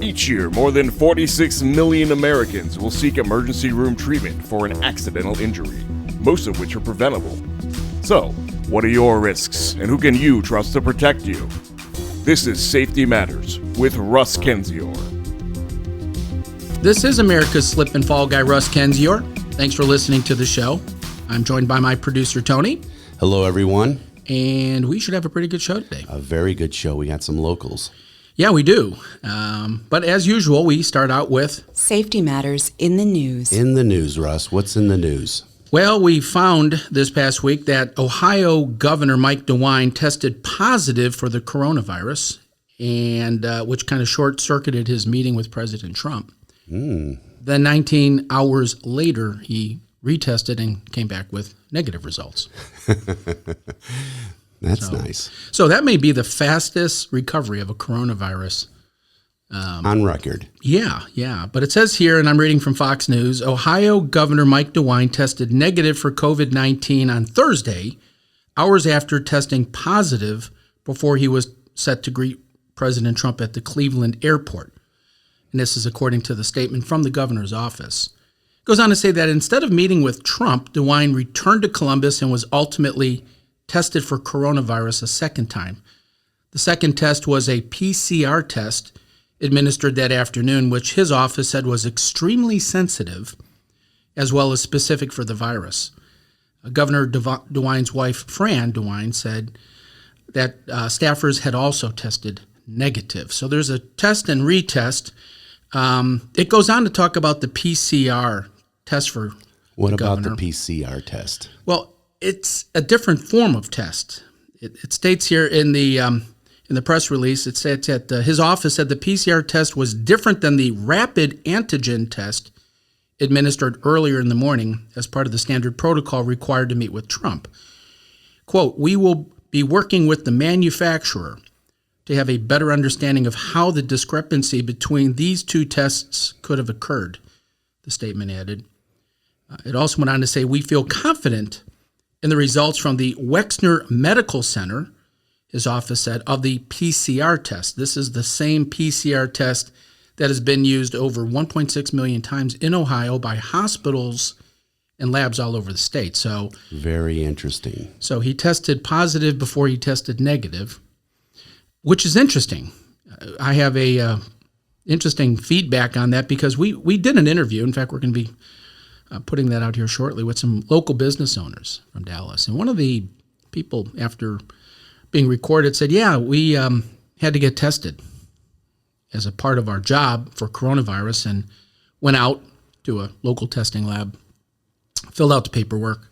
Each year, more than 46 million Americans will seek emergency room treatment for an accidental injury, most of which are preventable. So, what are your risks, and who can you trust to protect you? This is Safety Matters with Russ Kenzior. This is America's slip and fall guy, Russ Kenzior. Thanks for listening to the show. I'm joined by my producer, Tony. Hello, everyone. And we should have a pretty good show today. A very good show. We got some locals. Yeah, we do. But as usual, we start out with Safety Matters in the news. In the news, Russ. What's in the news? Well, we found this past week that Ohio Governor Mike DeWine tested positive for the coronavirus, and which kind of short-circuited his meeting with President Trump. Then 19 hours later, he retested and came back with negative results. That's nice. So that may be the fastest recovery of a coronavirus. On record. Yeah. But it says here, and I'm reading from Fox News, Ohio Governor Mike DeWine tested negative for COVID-19 on Thursday, hours after testing positive before he was set to greet President Trump at the Cleveland airport. And this is according to the statement from the governor's office. It goes on to say that instead of meeting with Trump, DeWine returned to Columbus and was ultimately tested for coronavirus a second time. The second test was a PCR test administered that afternoon, which his office said was extremely sensitive as well as specific for the virus. Governor DeWine's wife, Fran DeWine, said that staffers had also tested negative. So there's a test and retest. It goes on to talk about the PCR test for What the about governor. the PCR test? Well, it's a different form of test. It states here in the press release, it said that his office said the PCR test was different than the rapid antigen test administered earlier in the morning as part of the standard protocol required to meet with Trump. Quote, "We will be working with the manufacturer to have a better understanding of how the discrepancy between these two tests could have occurred," the statement added. It also went on to say, "We feel confident in the results from the Wexner Medical Center," his office said, "of the PCR test." This is the same PCR test that has been used over 1.6 million times in Ohio by hospitals and labs all over the state. So Very interesting. So he tested positive before he tested negative, which is interesting. I have a interesting feedback on that because we did an interview. In fact, we're going to be putting that out here shortly with some local business owners from Dallas. And one of the people, after being recorded, said, yeah, we had to get tested as a part of our job for coronavirus, and went out to a local testing lab, filled out the paperwork,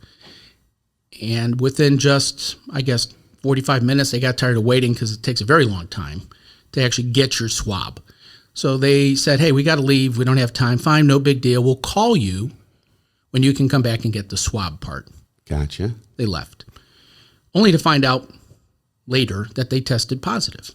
and within just, I guess, 45 minutes, they got tired of waiting because it takes a very long time to actually get your swab. So they said, hey, we got to leave. We don't have time. Fine, no big deal. We'll call you when you can come back and get the swab part. Gotcha. They left, only to find out later that they tested positive.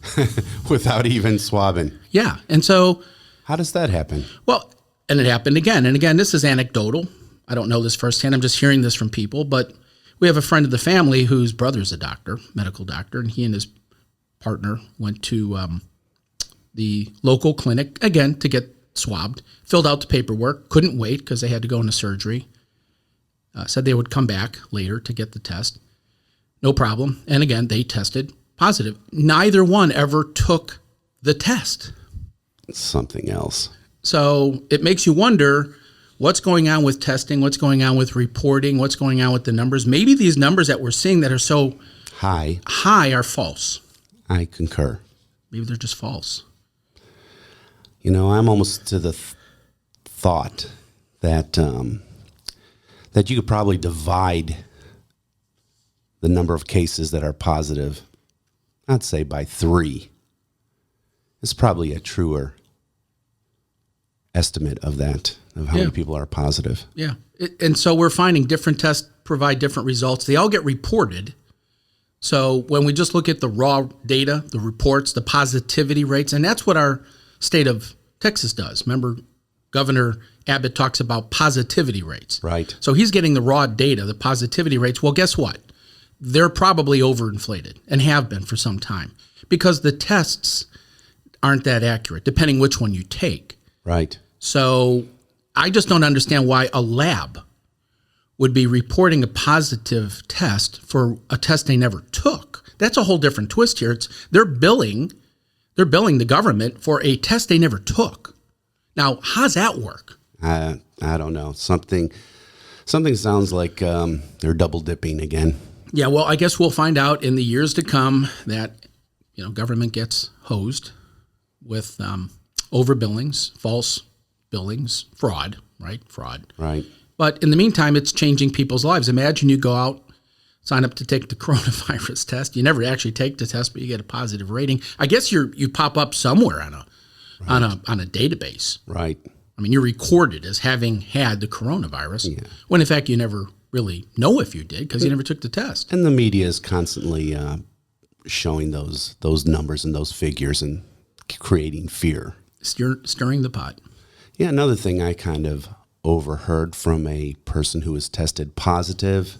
Without even swabbing. Yeah, and so... How does that happen? Well, and it happened again. And again, this is anecdotal. I don't know this firsthand. I'm just hearing this from people. But we have a friend of the family whose brother's a doctor, medical doctor, and he and his partner went to the local clinic, again, to get swabbed, filled out the paperwork, couldn't wait because they had to go into surgery, said they would come back later to get the test. No problem. And again, they tested positive. Neither one ever took the test. Something else. So it makes you wonder what's going on with testing, what's going on with reporting, what's going on with the numbers. Maybe these numbers that we're seeing that are so high are false. I concur. Maybe they're just false. You know, I'm almost to the thought that that you could probably divide the number of cases that are positive, I'd say by 3. It's probably a truer estimate of that, of how many people are positive. Yeah. And so we're finding different tests provide different results. They all get reported. So when we just look at the raw data, the reports, the positivity rates, and that's what our state of Texas does. Remember, Governor Abbott talks about positivity rates. Right. So he's getting the raw data, the positivity rates. Well, guess what? They're probably overinflated and have been for some time because the tests aren't that accurate, depending which one you take. Right. So I just don't understand why a lab would be reporting a positive test for a test they never took. That's a whole different twist here. They're billing the government for a test they never took. Now, how's that work? I don't know. Something sounds like they're double dipping again. Yeah, well, I guess we'll find out in the years to come that government gets hosed with overbillings, false billings, fraud, right? Fraud. Right. But in the meantime, it's changing people's lives. Imagine you go out, sign up to take the coronavirus test. You never actually take the test, but you get a positive rating. I guess you pop up somewhere on a database. Right. I mean, you're recorded as having had the coronavirus, when in fact you never really know if you did because you never took the test. And the media is constantly showing those numbers and those figures and creating fear. Stirring the pot. Yeah, another thing I kind of overheard from a person who was tested positive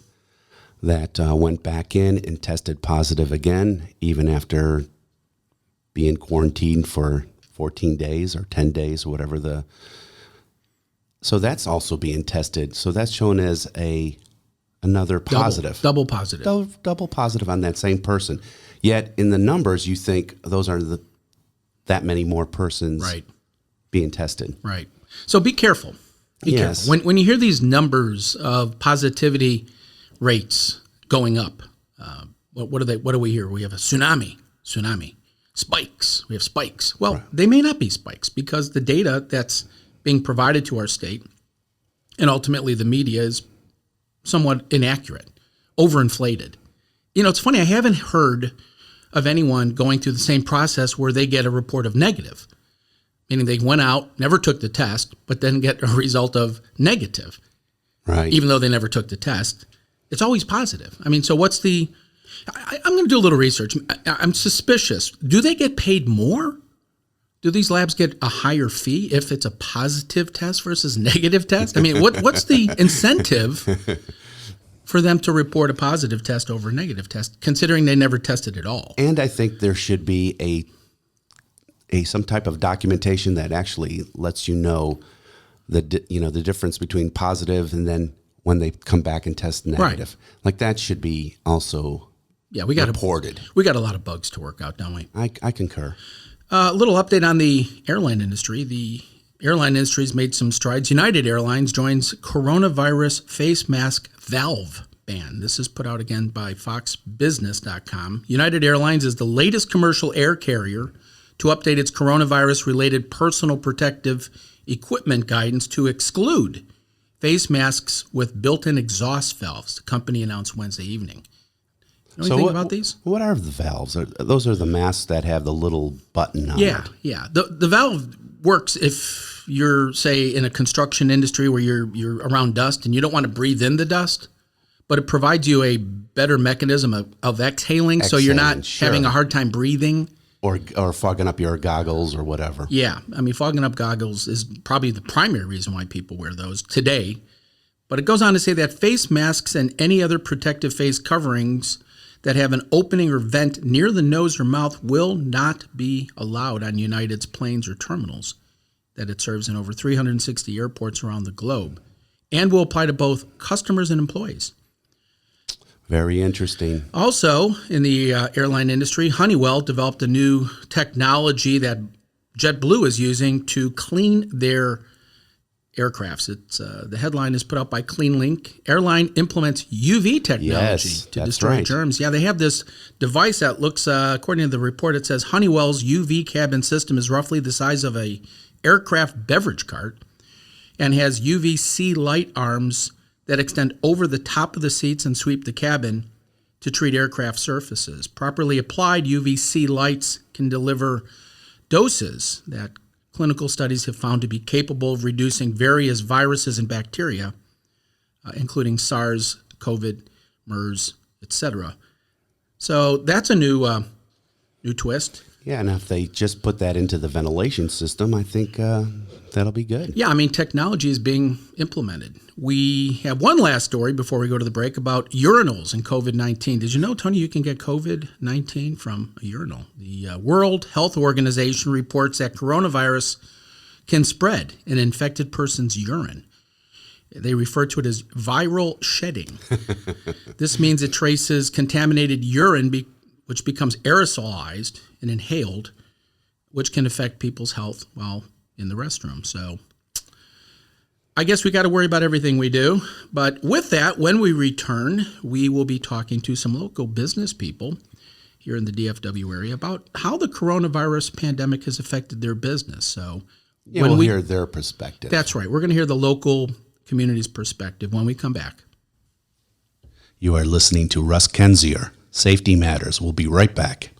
that went back in and tested positive again, even after being quarantined for 14 days or 10 days or whatever so that's also being tested. So that's shown as another positive. Double positive. Double positive on that same person. Yet in the numbers, you think those are that many more persons being tested. Right. So be careful. Be careful. When you hear these numbers of positivity rates going up, what do we hear? We have a tsunami. Spikes. We have spikes. Well, they may not be spikes because the data that's being provided to our state and ultimately the media is somewhat inaccurate, overinflated. It's funny. I haven't heard of anyone going through the same process where they get a report of negative, meaning they went out, never took the test, but then get a result of negative, right? Even though they never took the test. It's always positive. I mean, so what's I'm going to do a little research. I'm suspicious. Do they get paid more? Do these labs get a higher fee if it's a positive test versus negative test? I mean, what's the incentive for them to report a positive test over a negative test, considering they never tested at all? And I think there should be some type of documentation that actually lets you know the difference between positive and then when they come back and test negative. Right. Like that should be also reported. We got a lot of bugs to work out, don't we? I concur. A little update on the airline industry. The airline industry has made some strides. United Airlines joins coronavirus face mask valve ban. This is put out again by foxbusiness.com. United Airlines is the latest commercial air carrier to update its coronavirus-related personal protective equipment guidance to exclude face masks with built-in exhaust valves, the company announced Wednesday evening. You know anything about these? What are the valves? Those are the masks that have the little button on it. Yeah. The valve works if you're, say, in a construction industry where you're around dust and you don't want to breathe in the dust, but it provides you a better mechanism of exhaling so you're not having a hard time breathing. Or fogging up your goggles or whatever. Yeah. I mean, fogging up goggles is probably the primary reason why people wear those today. But it goes on to say that face masks and any other protective face coverings that have an opening or vent near the nose or mouth will not be allowed on United's planes or terminals that it serves in over 360 airports around the globe, and will apply to both customers and employees. Very interesting. Also, in the airline industry, Honeywell developed a new technology that JetBlue is using to clean their aircrafts. It's the headline is put out by CleanLink. Airline implements UV technology to destroy germs. Yeah, they have this device that looks, according to the report, it says Honeywell's UV cabin system is roughly the size of a aircraft beverage cart and has UVC light arms that extend over the top of the seats and sweep the cabin to treat aircraft surfaces. Properly applied, UVC lights can deliver doses that clinical studies have found to be capable of reducing various viruses and bacteria, including SARS, COVID, MERS, etc. So that's a new twist. Yeah, and if they just put that into the ventilation system, I think that'll be good. Yeah, I mean, technology is being implemented. We have one last story before we go to the break about urinals and COVID-19. Did you know, Tony, you can get COVID-19 from a urinal? The World Health Organization reports that coronavirus can spread in an infected person's urine. They refer to it as viral shedding. This means it traces contaminated urine, which becomes aerosolized and inhaled, which can affect people's health while in the restroom. So I guess we got to worry about everything we do. But with that, when we return, we will be talking to some local business people here in the DFW area about how the coronavirus pandemic has affected their business. So we'll hear their perspective. That's right. We're going to hear the local community's perspective when we come back. You are listening to Russ Kenzier, Safety Matters. We'll be right back.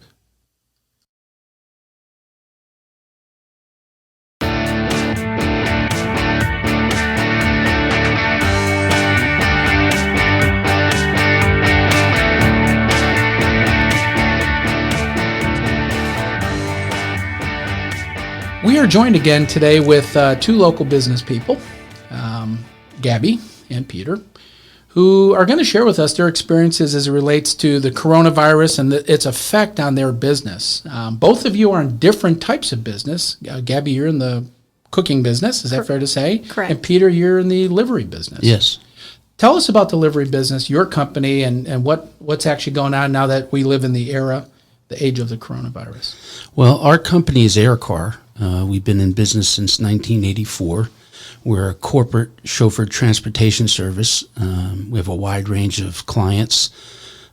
We are joined again today with two local business people, Gabby and Peter, who are going to share with us their experiences as it relates to the coronavirus and its effect on their business. Both of you are in different types of business. Gabby, you're in the cooking business. Is that fair to say? Correct. And Peter, you're in the livery business. Yes. Tell us about the livery business, your company, and what's actually going on now that we live in the age of the coronavirus. Well, our company is Aircar. We've been in business since 1984. We're a corporate chauffeured transportation service. We have a wide range of clients.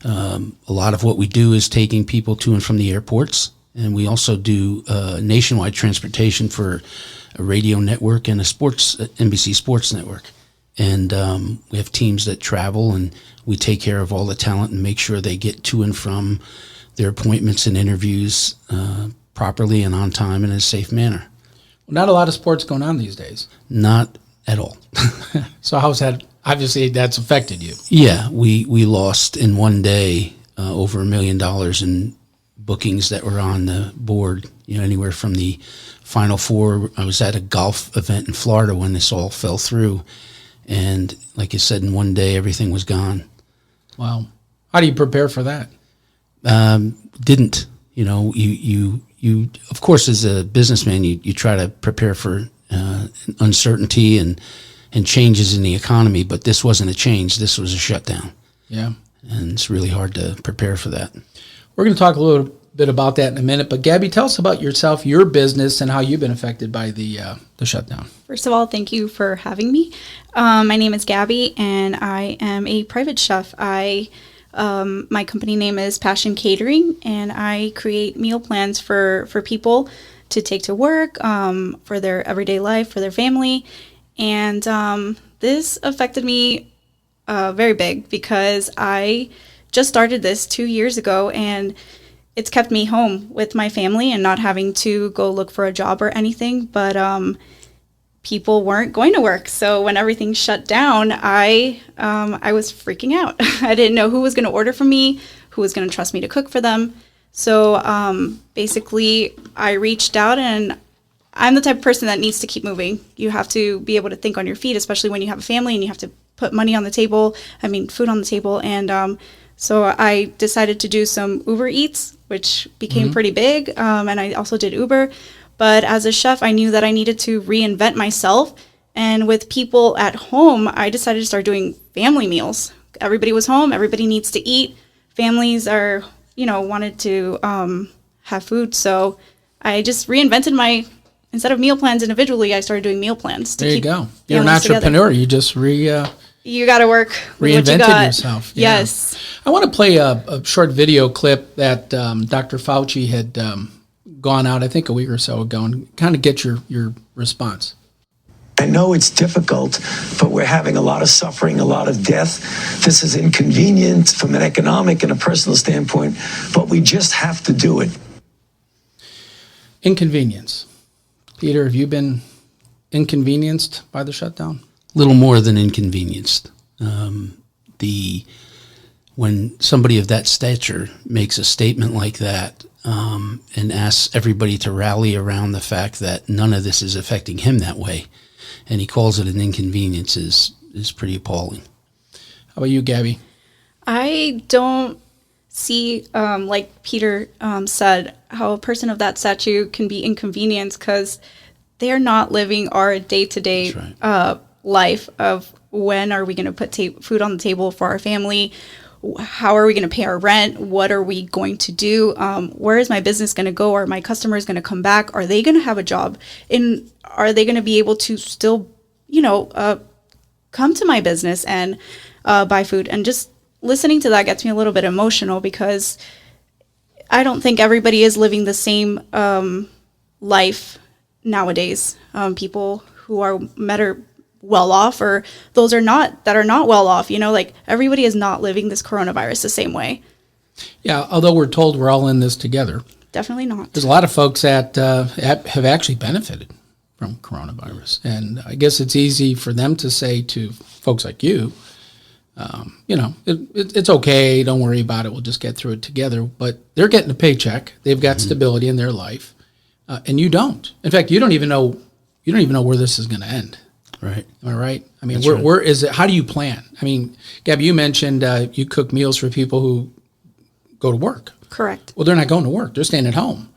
A lot of what we do is taking people to and from the airports, and we also do nationwide transportation for a radio network and a NBC Sports network. And we have teams that travel, and we take care of all the talent and make sure they get to and from their appointments and interviews properly and on time and in a safe manner. Well, not a lot of sports going on these days. Not at all. So how's that? Obviously, that's affected you. Yeah, we lost in one day over $1 million in bookings that were on the board. Anywhere from the Final Four. I was at a golf event in Florida when this all fell through, and like I said, in one day everything was gone. Wow. How do you prepare for that? Didn't. You of course, as a businessman, you try to prepare for uncertainty and changes in the economy, but this wasn't a change. This was a shutdown. Yeah. And it's really hard to prepare for that. We're going to talk a little bit about that in a minute, but Gabby, tell us about yourself, your business, and how you've been affected by the shutdown. First of all, thank you for having me. My name is Gabby, and I am a private chef. My company name is Passion Catering, and I create meal plans for people to take to work, for their everyday life, for their family. And this affected me very big because I just started this 2 years ago, and it's kept me home with my family and not having to go look for a job or anything. But people weren't going to work. So when everything shut down, I was freaking out. I didn't know who was going to order from me, who was going to trust me to cook for them. So basically, I reached out, and I'm the type of person that needs to keep moving. You have to be able to think on your feet, especially when you have a family and you have to put food on the table. And so I decided to do some Uber Eats, which became pretty big. And I also did Uber. But as a chef, I knew that I needed to reinvent myself. And with people at home, I decided to start doing family meals. Everybody was home. Everybody needs to eat. Families wanted to have food. So I just reinvented instead of meal plans individually, I started doing meal plans. There you go. You're an entrepreneur. Together. You just you got to work with what you reinvented got. yourself. Yeah. Yes. I want to play a short video clip that Dr. Fauci had gone out, I think, a week or so ago, and kind of get your response. I know it's difficult, but we're having a lot of suffering, a lot of death. This is inconvenient from an economic and a personal standpoint, but we just have to do it. Inconvenience. Peter, have you been inconvenienced by the shutdown? Little more than inconvenienced. when somebody of that stature makes a statement like that, and asks everybody to rally around the fact that none of this is affecting him that way, and he calls it an inconvenience, is pretty appalling. How about you, Gabby? I don't see, like Peter said, how a person of that stature can be inconvenienced, because they're not living our day-to-day life of when are we going to put food on the table for our family, how are we going to pay our rent, what are we going to do, where is my business going to go, are my customers going to come back, are they going to have a job, and are they going to be able to still, come to my business and buy food. And just listening to that gets me a little bit emotional, because I don't think everybody is living the same life nowadays. People who are better well off, or those that are not well off, like everybody is not living this coronavirus the same way. Yeah, although we're told we're all in this together. Definitely not. There's a lot of folks that have actually benefited from coronavirus. And I guess it's easy for them to say to folks like you, it's okay, don't worry about it, we'll just get through it together. But they're getting a paycheck, they've got stability in their life, and you don't. In fact, you don't even know where this is going to end. Right. Am I right? I mean, That's where is it? How do you plan? I mean, Gabby, you mentioned you cook meals for people who go to work. Correct. Well, they're not going to work, they're staying at home.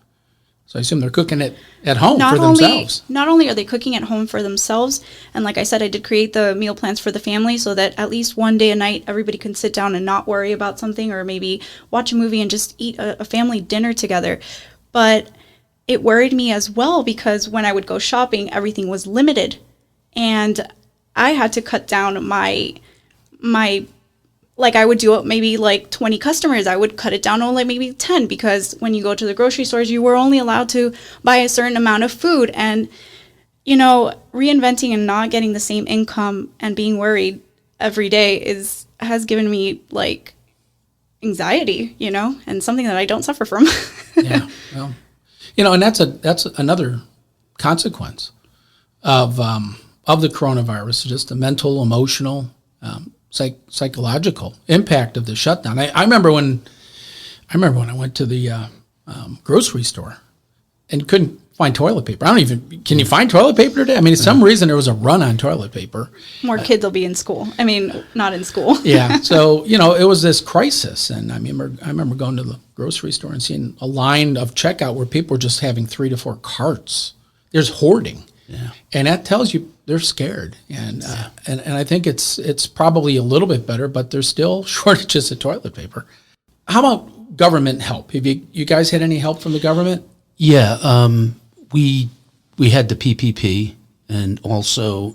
So I assume they're cooking it at home for themselves. Not only are they cooking at home for themselves, and like I said, I did create the meal plans for the family so that at least one day a night everybody can sit down and not worry about something, or maybe watch a movie and just eat a family dinner together. But it worried me as well, because when I would go shopping, everything was limited, and I had to cut down my like I would do maybe like 20 customers, I would cut it down to only maybe 10, because when you go to the grocery stores, you were only allowed to buy a certain amount of food. And, reinventing and not getting the same income and being worried every day has given me like anxiety, and something that I don't suffer from. Yeah. Well, and that's another consequence of the coronavirus, just the mental, emotional, psychological impact of the shutdown. I remember when I went to the grocery store and couldn't find toilet paper. Can you find toilet paper today? I mean, for some reason there was a run on toilet paper. More kids will be in school. I mean, not in school. Yeah. So, it was this crisis. And I remember going to the grocery store and seeing a line of checkout where people were just having 3 to 4 carts. There's hoarding. Yeah. And that tells you they're scared. And I think it's probably a little bit better, but there's still shortages of toilet paper. How about government help? Have you guys had any help from the government? Yeah. We had the PPP and also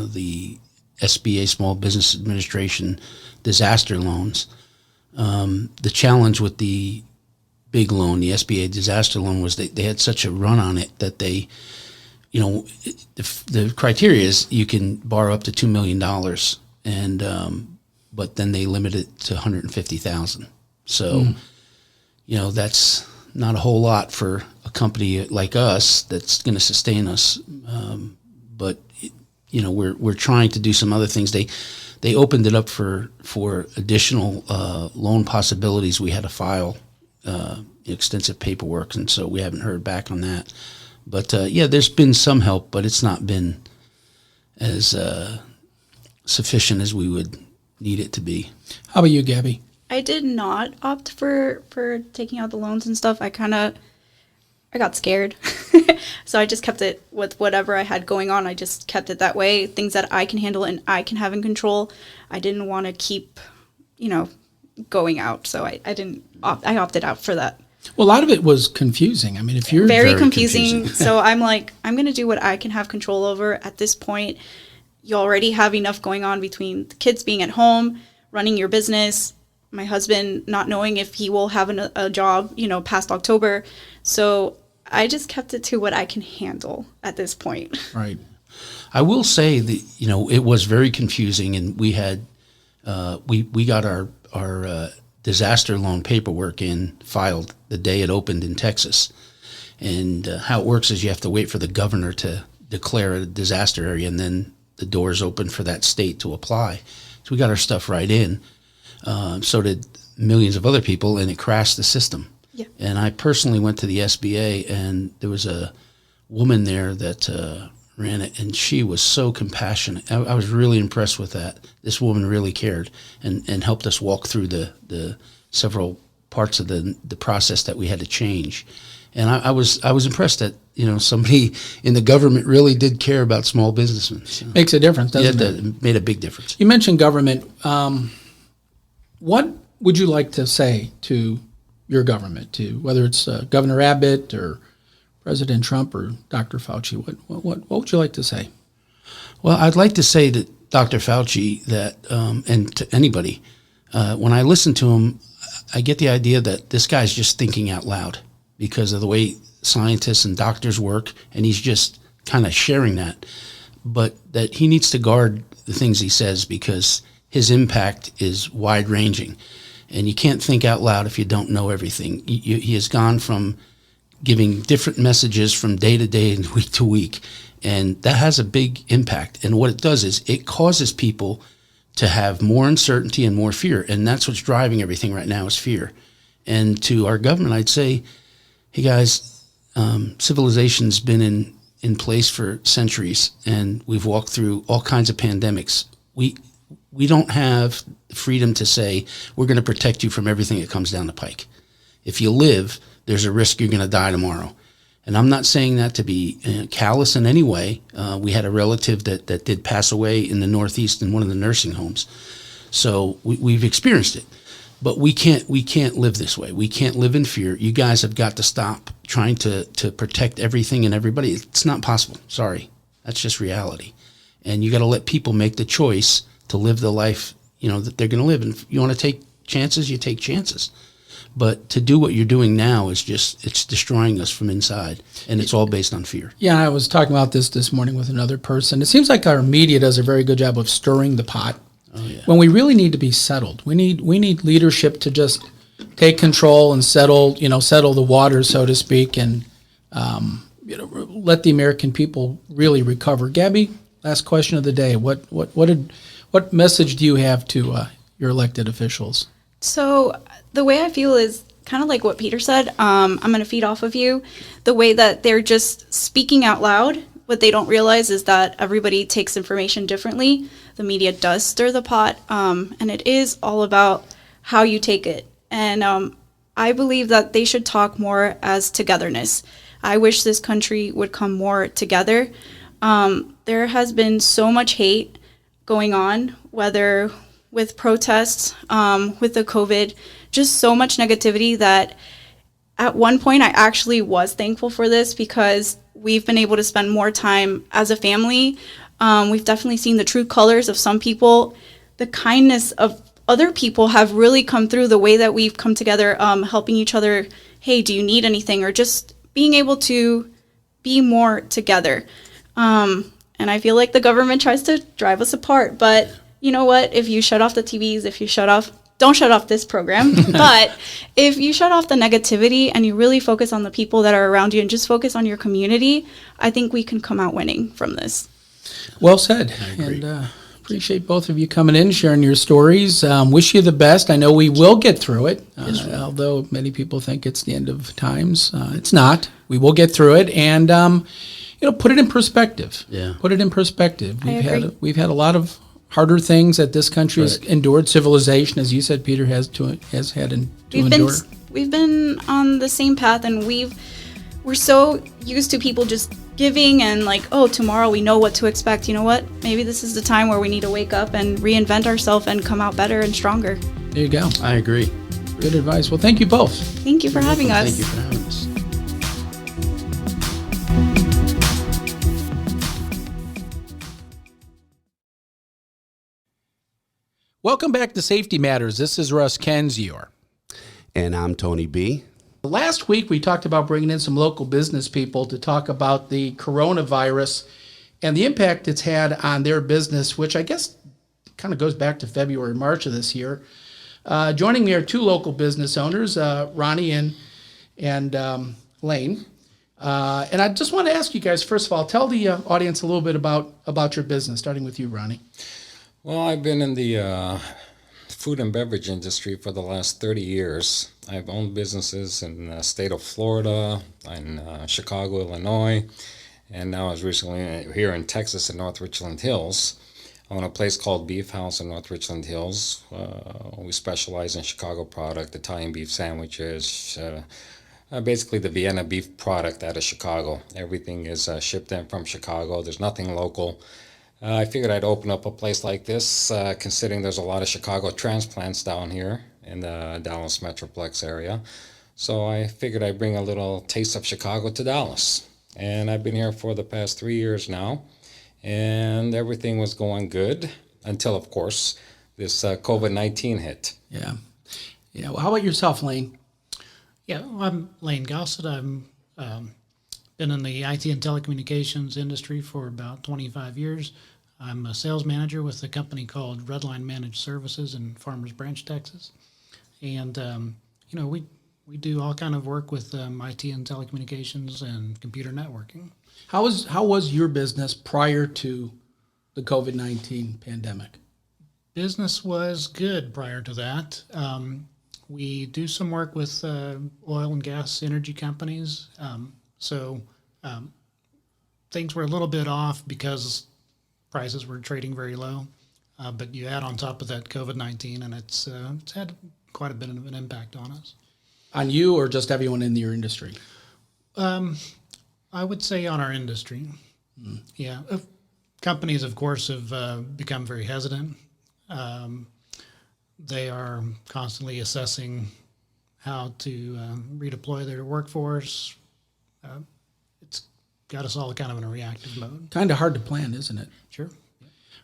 the SBA, Small Business Administration, disaster loans. The challenge with the big loan, the SBA disaster loan, was they had such a run on it that they, the criteria is you can borrow up to $2 million, and but then they limit it to $150,000. So, that's not a whole lot for a company like us that's going to sustain us. But we're trying to do some other things. They opened it up for additional loan possibilities. We had to file extensive paperwork, and so we haven't heard back on that. But there's been some help, but it's not been as sufficient as we would need it to be. How about you, Gabby? I did not opt for taking out the loans and stuff. I got scared. So I just kept it with whatever I had going on. I just kept it that way. Things that I can handle and I can have in control. I didn't want to keep, going out. So I didn't opt. I opted out for that. Well, a lot of it was confusing. I mean, if you're very confusing. So I'm like, I'm going to do what I can have control over at this point. You already have enough going on between the kids being at home, running your business, my husband not knowing if he will have a job, past October. So I just kept it to what I can handle at this point. Right. I will say that, it was very confusing, and we had, we got our disaster loan paperwork filed the day it opened in Texas. And how it works is you have to wait for the governor to declare a disaster area, and then the doors open for that state to apply. So we got our stuff right in. So did millions of other people, and it crashed the system. Yeah. And I personally went to the SBA, and there was a woman there that ran it, and she was so compassionate. I was really impressed with that. This woman really cared and helped us walk through the several parts of the process that we had to change. And I was impressed that somebody in the government really did care about small businessmen. So Makes a difference, doesn't it? It made a big difference. You mentioned government. What would you like to say to your government, to whether it's Governor Abbott or President Trump or Dr. Fauci? What would you like to say? Well, I'd like to say to Dr. Fauci that, and to anybody, when I listen to him, I get the idea that this guy's just thinking out loud because of the way scientists and doctors work, and he's just kind of sharing that. But that he needs to guard the things he says because his impact is wide-ranging. And you can't think out loud if you don't know everything. He has gone from giving different messages from day to day and week to week, and that has a big impact. And what it does is it causes people to have more uncertainty and more fear, and that's what's driving everything right now is fear. And to our government, I'd say, hey guys, civilization's been in place for centuries, and we've walked through all kinds of pandemics. We don't have freedom to say we're going to protect you from everything that comes down the pike. If you live, there's a risk you're going to die tomorrow. And I'm not saying that to be callous in any way. We had a relative that did pass away in the Northeast in one of the nursing homes. So we've experienced it. But we can't live this way. We can't live in fear. You guys have got to stop trying to protect everything and everybody. It's not possible. Sorry. That's just reality. And you got to let people make the choice to live the life, that they're going to live. And if you want to take chances, you take chances. But to do what you're doing now is it's destroying us from inside, and it's all based on fear. Yeah, I was talking about this morning with another person. It seems like our media does a very good job of stirring the pot when we really need to be settled. We need leadership to just take control and settle the water, so to speak, and let the American people really recover. Gabby, last question of the day. What message do you have to your elected officials? So the way I feel is kind of like what Peter said. I'm going to feed off of you. The way that they're just speaking out loud, what they don't realize is that everybody takes information differently. The media does stir the pot, and it is all about how you take it. And I believe that they should talk more as togetherness. I wish this country would come more together. There has been so much hate going on, whether with protests, with the COVID, just so much negativity that at one point I actually was thankful for this because we've been able to spend more time as a family. We've definitely seen the true colors of some people. The kindness of other people have really come through, the way that we've come together, helping each other. Hey, do you need anything? Or just being able to be more together. And I feel like the government tries to drive us apart, but you know what? If you shut off the TVs, don't shut off this program, but if you shut off the negativity and you really focus on the people that are around you and just focus on your community, I think we can come out winning from this. Well said. And appreciate both of you coming in, sharing your stories. Wish you the best. I know we will get through it, although many people think it's the end of times. It's not. We will get through it, and put it in perspective. Yeah. Put it in perspective. agree. We've had a lot of harder things that this country has endured. Civilization, as you said, Peter, has had to endure. We've been on the same path, and we're so used to people just giving and like, oh, tomorrow we know what to expect. You know what? Maybe this is the time where we need to wake up and reinvent ourselves and come out better and stronger. There you go. I agree. Good advice. Well, thank you both. Thank you for having us. Thank you for having us. Welcome back to Safety Matters. This is Russ Kenzior. And I'm Tony B. Last week, we talked about bringing in some local business people to talk about the coronavirus and the impact it's had on their business, which I guess kind of goes back to February, March of this year. Joining me are two local business owners, Ronnie and Lane. And I just want to ask you guys, first of all, tell the audience a little bit about your business, starting with you, Ronnie. Well, I've been in the food and beverage industry for the last 30 years. I've owned businesses in the state of Florida, in Chicago, Illinois, and now I was recently here in Texas in North Richland Hills. I own a place called Beef House in North Richland Hills. We specialize in Chicago product, Italian beef sandwiches, basically the Vienna beef product out of Chicago. Everything is shipped in from Chicago. There's nothing local. I figured I'd open up a place like this, considering there's a lot of Chicago transplants down here in the Dallas Metroplex area. So I figured I'd bring a little taste of Chicago to Dallas. And I've been here for the past 3 years now, and everything was going good until, of course, this COVID-19 hit. Yeah. Yeah. Well, how about yourself, Lane? Yeah, well, I'm Lane Gossett. I've been in the IT and telecommunications industry for about 25 years. I'm a sales manager with a company called Redline Managed Services in Farmers Branch, Texas. And, we do all kind of work with IT and telecommunications and computer networking. How was your business prior to the COVID-19 pandemic? Business was good prior to that. We do some work with oil and gas energy companies. So things were a little bit off because prices were trading very low. But you add on top of that COVID-19, and it's had quite a bit of an impact on us. On you or just everyone in your industry? I would say on our industry. Yeah. Companies, of course, have become very hesitant. They are constantly assessing how to redeploy their workforce. It's got us all kind of in a reactive mode. Kind of hard to plan, isn't it? Sure.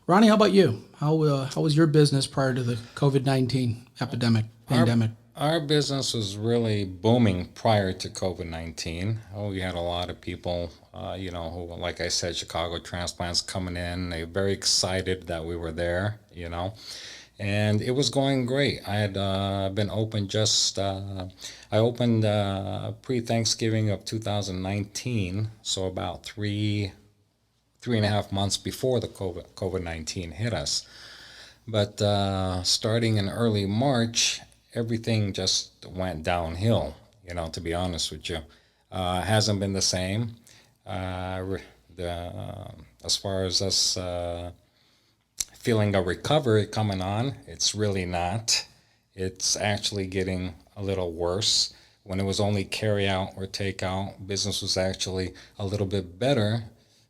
Ronnie, how about you? How was your business prior to the COVID-19 pandemic? Our business was really booming prior to COVID-19. We had a lot of people, who, like I said, Chicago transplants coming in. They were very excited that we were there, and it was going great. I had been open I opened pre-Thanksgiving of 2019, so about three and a half months before the COVID-19 hit us. But starting in early March, everything just went downhill, to be honest with you. Hasn't been the same. As far as us feeling a recovery coming on, it's really not. It's actually getting a little worse. When it was only carry out or take out, business was actually a little bit better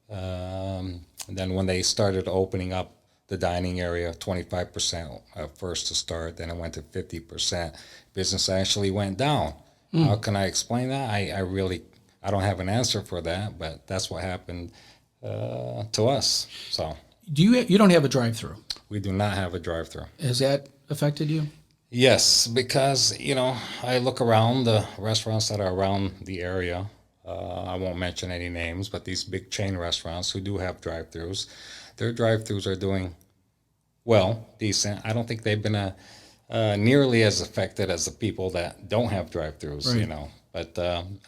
than when they started opening up the dining area, 25% at first to start, then it went to 50%. Business actually went down. How can I explain that? I don't have an answer for that, but that's what happened to us. So You don't have a drive-through? we do not have a drive-through. Has that affected you? Yes, because, I look around the restaurants that are around the area. I won't mention any names, but these big chain restaurants who do have drive-thrus, their drive-thrus are doing well, decent. I don't think they've been nearly as affected as the people that don't have drive-thrus, Right. But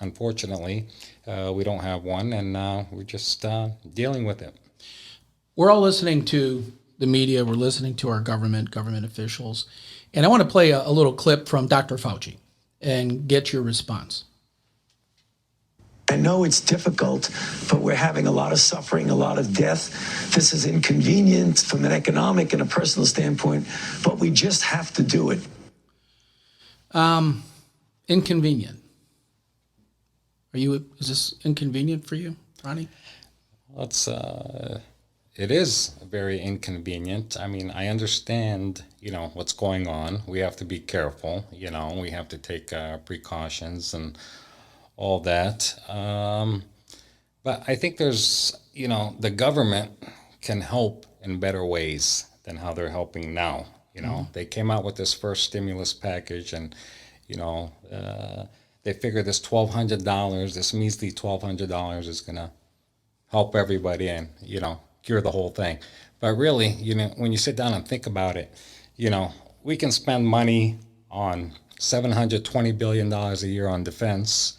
unfortunately, we don't have one, and we're just dealing with it. We're all listening to the media. We're listening to our government officials. And I want to play a little clip from Dr. Fauci and get your response. I know it's difficult, but we're having a lot of suffering, a lot of death. This is inconvenient from an economic and a personal standpoint, but we just have to do it. Inconvenient. Is this inconvenient for you, Ronnie? It is very inconvenient. I mean, I understand, what's going on. We have to be careful, we have to take precautions and all that. But I think there's, the government can help in better ways than how they're helping now. They came out with this first stimulus package, and, they figure this $1,200, this measly $1,200 is going to help everybody and, cure the whole thing. But really, when you sit down and think about it, we can spend money on $720 billion a year on defense.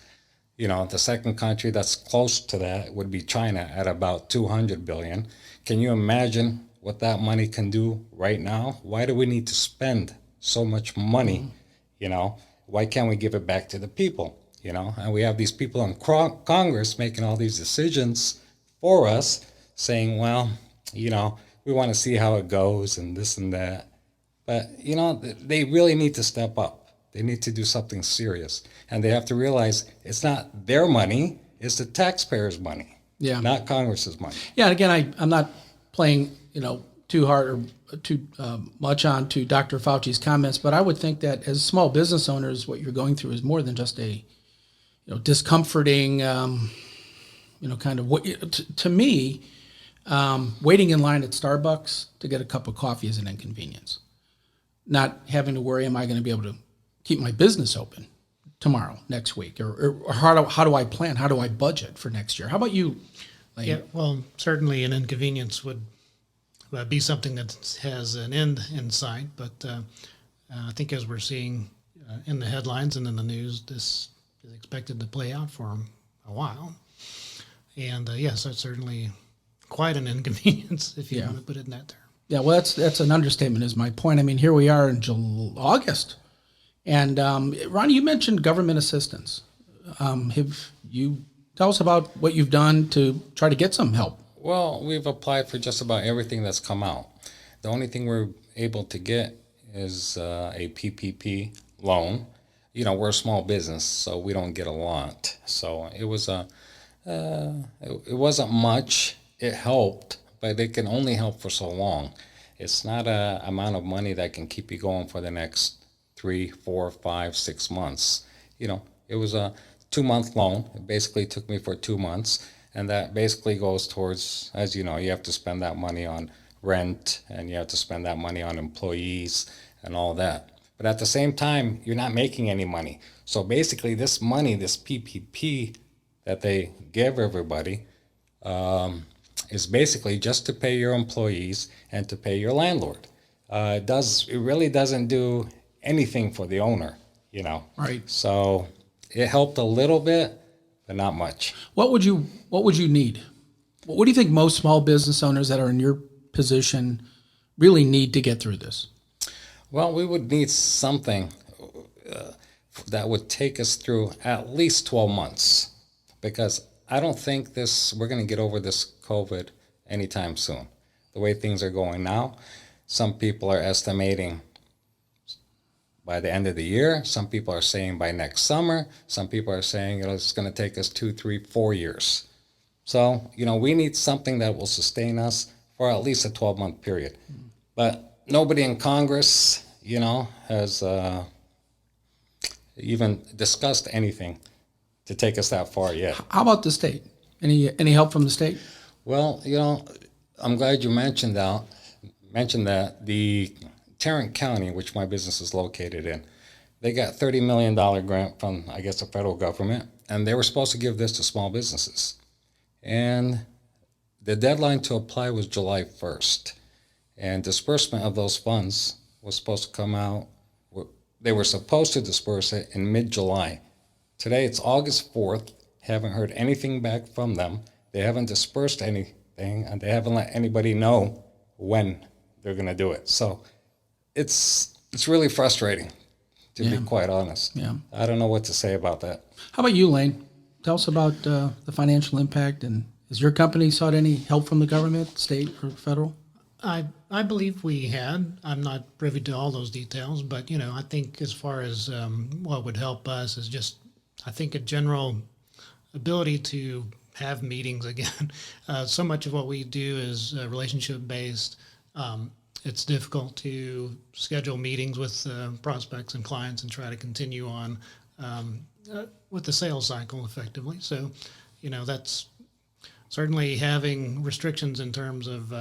The second country that's close to that would be China at about $200 billion. Can you imagine what that money can do right now? Why do we need to spend so much money, you know, why can't we give it back to the people, you know? And we have these people in Congress making all these decisions for us, saying, well, you know, we want to see how it goes and this and that. But, you know, they really need to step up. They need to do something serious. And they have to realize it's not their money, it's the taxpayers' money, not Congress's money. Yeah, and again, I'm not playing, too hard or too much on to Dr. Fauci's comments, but I would think that as small business owners, what you're going through is more than just a, discomforting, kind of what, to me, waiting in line at Starbucks to get a cup of coffee is an inconvenience. Not having to worry, am I going to be able to keep my business open tomorrow, next week, or how do I plan? How do I budget for next year? How about you, Lane? Yeah, well, certainly an inconvenience would be something that has an end in sight, but I think as we're seeing in the headlines and in the news, this is expected to play out for a while. And yes, that's certainly quite an inconvenience, if you want to put it in that term. Yeah, well, that's an understatement, is my point. I mean, here we are in August. And Ronnie, you mentioned government assistance. Have you tell us about what you've done to try to get some help? Well, we've applied for just about everything that's come out. The only thing we're able to get is a PPP loan. You know, we're a small business, so we don't get a lot. So it was it wasn't much. It helped, but it can only help for so long. It's not a amount of money that can keep you going for the next 3, 4, 5, 6 months. You know, it was a 2-month loan. It basically took me for 2 months, and that basically goes towards, as you know, you have to spend that money on rent, and you have to spend that money on employees and all that. But at the same time, you're not making any money. So basically this money, this PPP that they give everybody, is basically just to pay your employees and to pay your landlord. It really doesn't do anything for the owner, you know. Right. So it helped a little bit, but not much. What would you need? What do you think most small business owners that are in your position really need to get through this? Well, we would need something that would take us through at least 12 months, because I don't think we're going to get over this COVID anytime soon. The way things are going now, some people are estimating by the end of the year. Some people are saying by next summer. Some people are saying it's going to take us 2, 3, 4 years. So, we need something that will sustain us for at least a 12-month period. But nobody in Congress, has even discussed anything to take us that far yet. How about the state? Any help from the state? Well, I'm glad you mentioned that the Tarrant County, which my business is located in, they got $30 million grant from, I guess, the federal government, and they were supposed to give this to small businesses. And the deadline to apply was July 1st, and disbursement of those funds was supposed to come out. They were supposed to disperse it in mid-July. Today it's August 4th. Haven't heard anything back from them. They haven't dispersed anything, and they haven't let anybody know when they're going to do it. So it's really frustrating, to be quite honest. Yeah. I don't know what to say about that. How about you, Lane? Tell us about the financial impact, and has your company sought any help from the government, state or federal? I believe we had. I'm not privy to all those details, but I think as far as what would help us is just, I think, a general ability to have meetings again. So much of what we do is relationship based. It's difficult to schedule meetings with prospects and clients and try to continue on with the sales cycle effectively. So, that's certainly having restrictions in terms of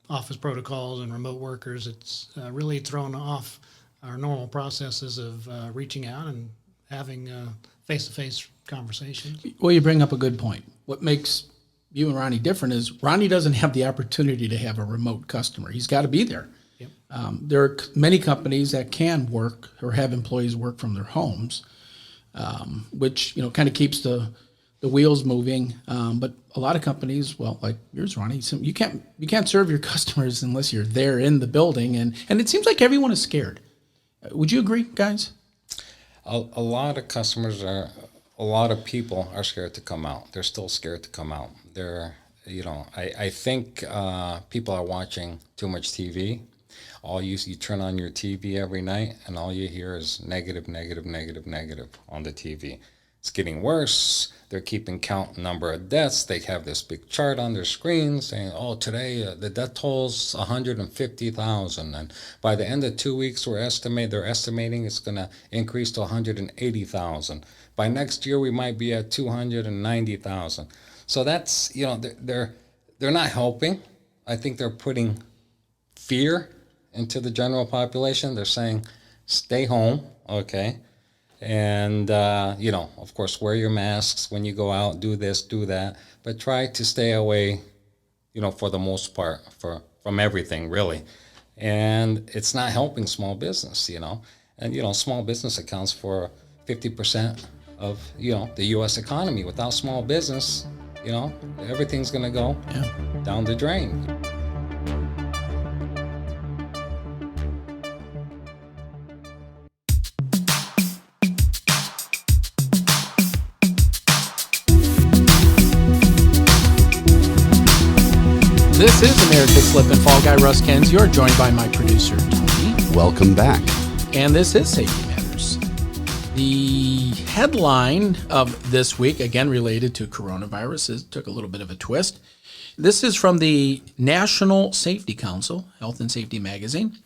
office protocols and remote workers. It's really thrown off our normal processes of reaching out and having face-to-face conversations. Well, you bring up a good point. What makes you and Ronnie different is Ronnie doesn't have the opportunity to have a remote customer. He's got to be there. Yep. There are many companies that can work or have employees work from their homes, which kind of keeps the the wheels moving. But a lot of companies, well, like yours, Ronnie, you can't serve your customers unless you're there in the building, and it seems like everyone is scared. Would you agree, guys? A lot of customers are, a lot of people are scared to come out. They're still scared to come out. I think people are watching too much TV. You turn on your TV every night, and all you hear is negative, negative, negative, negative on the TV. It's getting worse. They're keeping count number of deaths. They have this big chart on their screen saying, today the death toll's 150,000. And by the end of 2 weeks, they're estimating it's going to increase to 180,000. By next year, we might be at 290,000. So that's, they're not helping. I think they're putting fear into the general population. They're saying, stay home, okay? And, of course, wear your masks when you go out, do this, do that, but try to stay away, for the most part, from everything, really. And it's not helping small business, and, small business accounts for 50% of, the U.S. economy. Without small business, everything's going to go down the drain. This is America's Slip and Fall Guy, Russ Kens. You're joined by my producer, Tony. Welcome back. And this is Safety Matters. The headline of this week, again related to coronavirus, took a little bit of a twist. This is from the National Safety Council, Health and Safety Magazine,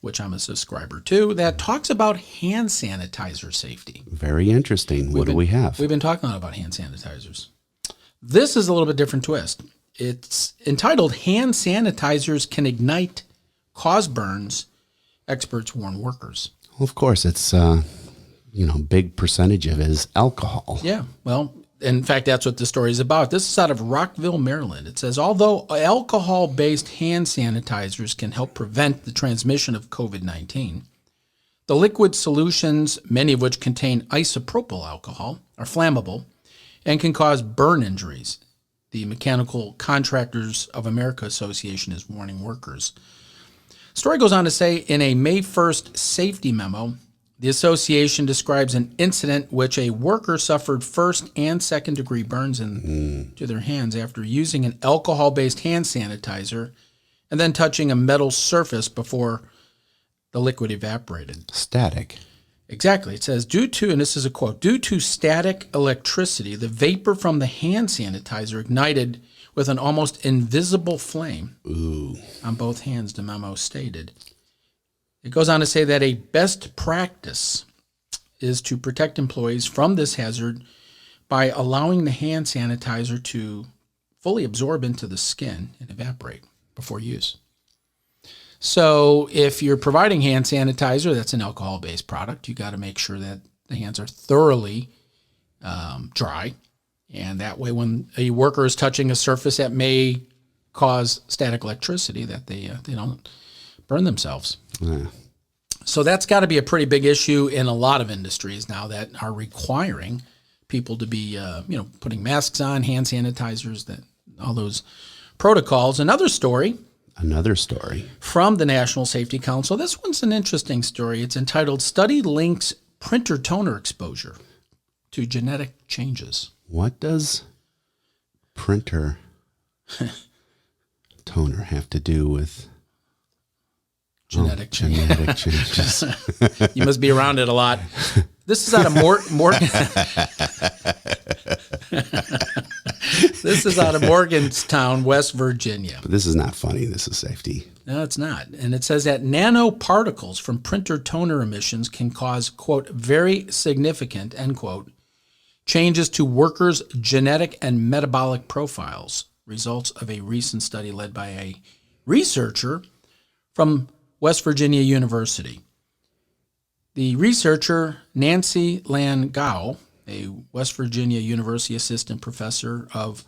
which I'm a subscriber to, that talks about hand sanitizer safety. Very interesting. What do we have? We've been talking a lot about hand sanitizers. This is a little bit different twist. It's entitled, Hand Sanitizers Can Ignite, Cause Burns, Experts Warn Workers. Well, of course, it's, big percentage of it is alcohol. Yeah, well, in fact, that's what the story is about. This is out of Rockville, Maryland. It says, although alcohol-based hand sanitizers can help prevent the transmission of COVID-19, the liquid solutions, many of which contain isopropyl alcohol, are flammable and can cause burn injuries. The Mechanical Contractors of America Association is warning workers. The story goes on to say, in a May 1st safety memo, the association describes an incident which a worker suffered first and second degree burns to their hands after using an alcohol-based hand sanitizer and then touching a metal surface before the liquid evaporated. Static. Exactly. It says, and this is a quote, due to static electricity, the vapor from the hand sanitizer ignited with an almost invisible flame on both hands, the memo stated. It goes on to say that a best practice is to protect employees from this hazard by allowing the hand sanitizer to fully absorb into the skin and evaporate before use. So if you're providing hand sanitizer, that's an alcohol-based product, you got to make sure that the hands are thoroughly dry. And that way when a worker is touching a surface that may cause static electricity, that they don't burn themselves. Yeah. So that's got to be a pretty big issue in a lot of industries now that are requiring people to be, putting masks on, hand sanitizers, all those protocols. Another story from the National Safety Council. This one's an interesting story. It's entitled, Study Links Printer Toner Exposure to Genetic Changes. What does printer toner have to do with genetic changes? You must be around it a lot. This is out of Morgan. This is out of Morgantown, West Virginia. But this is not funny. This is safety. No, it's not. And it says that nanoparticles from printer toner emissions can cause, quote, very significant, end quote, changes to workers' genetic and metabolic profiles, results of a recent study led by a researcher from West Virginia University. The researcher, Nancy Langau, a West Virginia University assistant professor of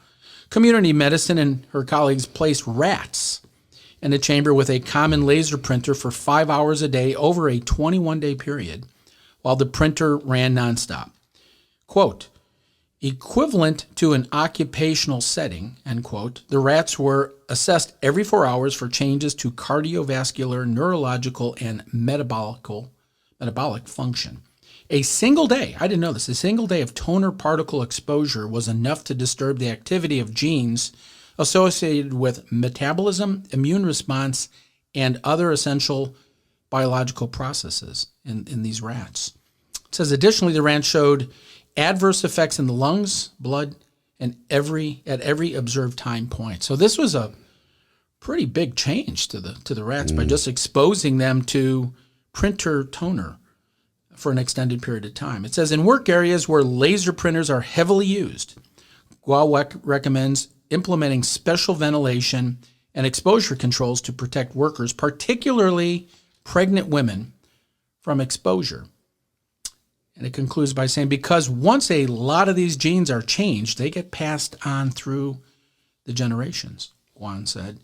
community medicine, and her colleagues placed rats in a chamber with a common laser printer for 5 hours a day over a 21-day period while the printer ran nonstop. Quote, equivalent to an occupational setting, end quote. The rats were assessed every 4 hours for changes to cardiovascular, neurological, and metabolic function. A single day, I didn't know this, a single day of toner particle exposure was enough to disturb the activity of genes associated with metabolism, immune response, and other essential biological processes in these rats. It says additionally, the rats showed adverse effects in the lungs, blood, and at every observed time point. So this was a pretty big change to the rats by just exposing them to printer toner for an extended period of time. It says in work areas where laser printers are heavily used, Guawek recommends implementing special ventilation and exposure controls to protect workers, particularly pregnant women, from exposure. And it concludes by saying, because once a lot of these genes are changed, they get passed on through the generations, Guan said,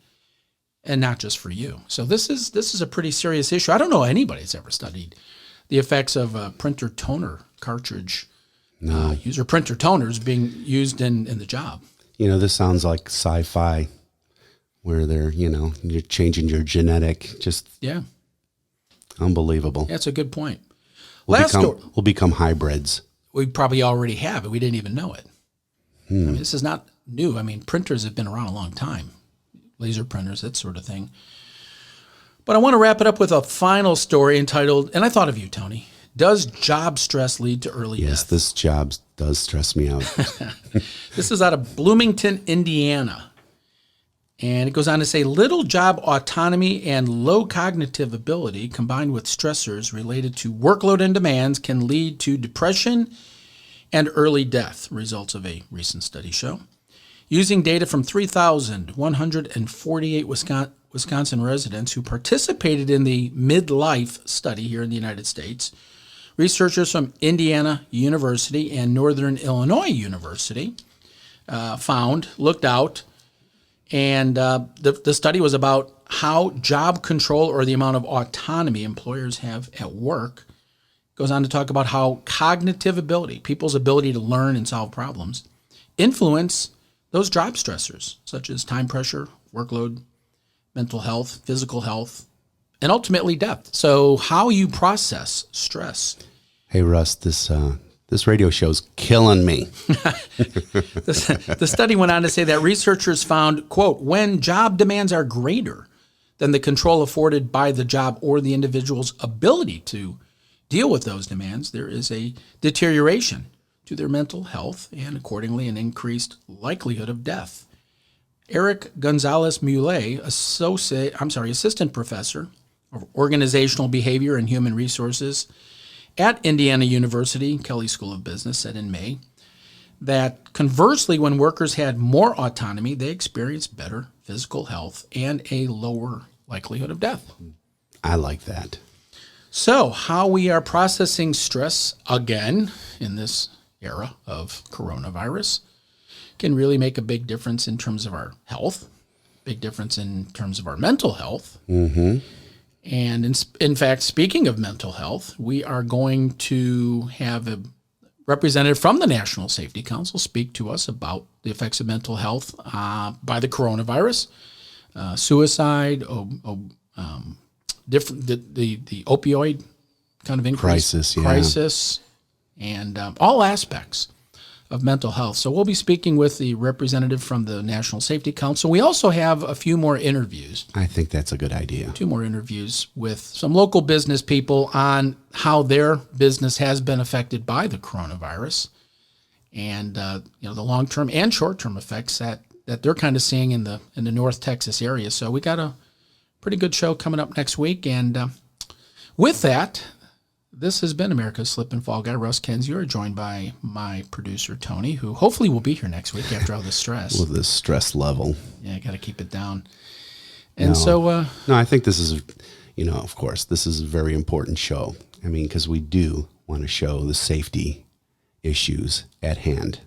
and not just for you. So this is a pretty serious issue. I don't know anybody that's ever studied the effects of a printer toner cartridge, user printer toners being used in the job. This sounds like sci-fi where you're changing your genetic, unbelievable. That's a good point. We'll become hybrids. We probably already have it. We didn't even know it. I mean, this is not new. I mean, printers have been around a long time. Laser printers, that sort of thing. But I want to wrap it up with a final story entitled, and I thought of you, Tony, Does Job Stress Lead to Early Death? Yes, this job does stress me out. This is out of Bloomington, Indiana. And it goes on to say, little job autonomy and low cognitive ability combined with stressors related to workload and demands can lead to depression and early death, results of a recent study show. Using data from 3,148 Wisconsin residents who participated in the midlife study here in the United States, researchers from Indiana University and Northern Illinois University looked out, and the study was about how job control, or the amount of autonomy employers have at work, goes on to talk about how cognitive ability, people's ability to learn and solve problems, influence those job stressors, such as time pressure, workload, mental health, physical health, and ultimately death. So how you process stress. Hey, Russ, this radio show's killing me. The study went on to say that researchers found, quote, when job demands are greater than the control afforded by the job or the individual's ability to deal with those demands, there is a deterioration to their mental health and accordingly an increased likelihood of death. Eric Gonzalez-Muley, assistant professor of organizational behavior and human resources at Indiana University, Kelley School of Business, said in May that conversely, when workers had more autonomy, they experienced better physical health and a lower likelihood of death. I like that. So, how we are processing stress again in this era of coronavirus can really make a big difference in terms of our health, big difference in terms of our mental health. Mm-hmm. And in fact, speaking of mental health, we are going to have a representative from the National Safety Council speak to us about the effects of mental health by the coronavirus, suicide, the opioid kind of increase, crisis, and all aspects of mental health. So we'll be speaking with the representative from the National Safety Council. We also have a few more interviews. I think that's a good idea. 2 more interviews with some local business people on how their business has been affected by the coronavirus and the long-term and short-term effects that they're kind of seeing in the North Texas area. So we got a pretty good show coming up next week. And with that, this has been America's Slip and Fall Guy, Russ Kenzior, joined by my producer, Tony, who hopefully will be here next week after all the stress. With the stress level. Yeah, got to keep it down. And no, I think this is, of course, this is a very important show. I mean, because we do want to show the safety issues at hand.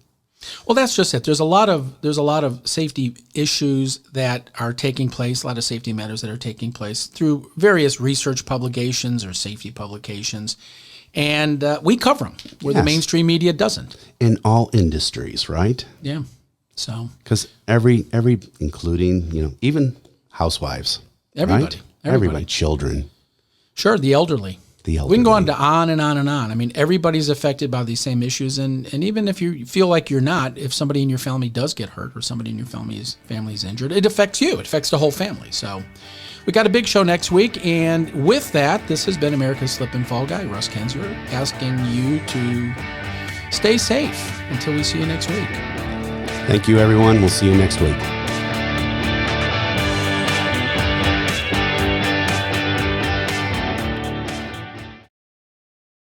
Well, that's just it. There's a lot of safety issues that are taking place, a lot of safety matters that are taking place through various research publications or safety publications. And we cover them where the Yes. mainstream media doesn't. In all industries, right? Yeah. So Because every, including, even housewives. everybody, Right? Everybody. Children. Sure, the elderly. The We can go elderly. on and on and on. I mean, everybody's affected by these same issues, and even if you feel like you're not, if somebody in your family does get hurt or somebody in your family is injured, it affects you. It affects the whole family. So we got a big show next week, and with that, this has been America's Slip and Fall Guy, Russ Kenzer, asking you to stay safe until we see you next week. Thank you, everyone. We'll see you next week.